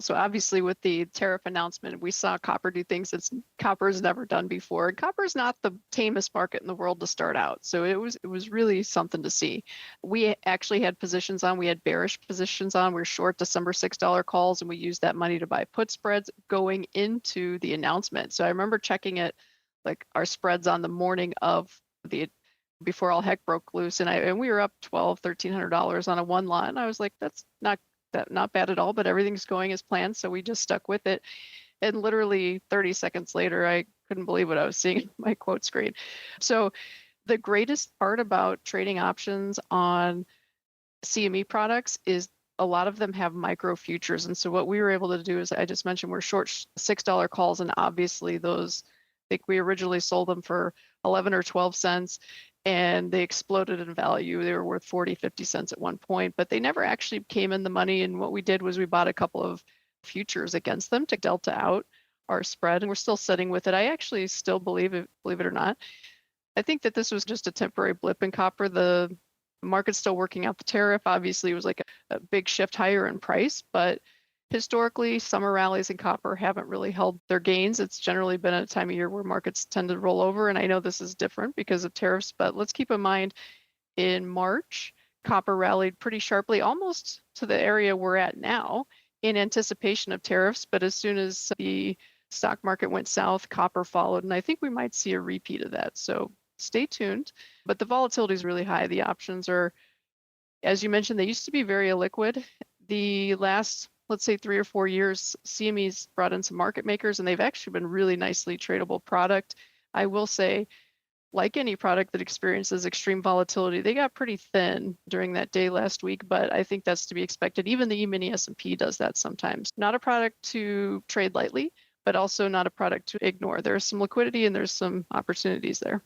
So obviously with the tariff announcement, we saw copper do things that copper has never done before. And copper is not the tamest market in the world to start out. So it was really something to see. We actually had positions on, we had bearish positions on. We were short December $6 calls, and we used that money to buy put spreads going into the announcement. So I remember checking it, like our spreads on the morning of the before all heck broke loose, and we were up $1,200-$1,300 on a one lot, and I was like, that's not bad at all, but everything's going as planned, so we just stuck with it. And literally 30 seconds later, I couldn't believe what I was seeing on my quote screen. So the greatest part about trading options on CME products is a lot of them have micro futures. And so what we were able to do is, I just mentioned, we're short $6 calls, and obviously those, I think we originally sold them for 11 or 12 cents, and they exploded in value. They were worth 40, 50 cents at one point, but they never actually came in the money. And what we did was we bought a couple of futures against them to delta out our spread, and we're still sitting with it. I actually still believe it or not. I think that this was just a temporary blip in copper. The market's still working out the tariff. Obviously, it was like a big shift higher in price, but historically, summer rallies in copper haven't really held their gains. It's generally been a time of year where markets tend to roll over. And I know this is different because of tariffs, but let's keep in mind in March, copper rallied pretty sharply, almost to the area we're at now in anticipation of tariffs. But as soon as the stock market went south, copper followed. And I think we might see a repeat of that. So stay tuned. But the volatility is really high. The options are, as you mentioned, they used to be very illiquid. The last, let's say 3 or 4 years, CME's brought in some market makers, and they've actually been really nicely tradable product. I will say, like any product that experiences extreme volatility, they got pretty thin during that day last week, but I think that's to be expected. Even the E-mini S&P does that sometimes. Not a product to trade lightly, but also not a product to ignore. There's some liquidity and there's some opportunities there.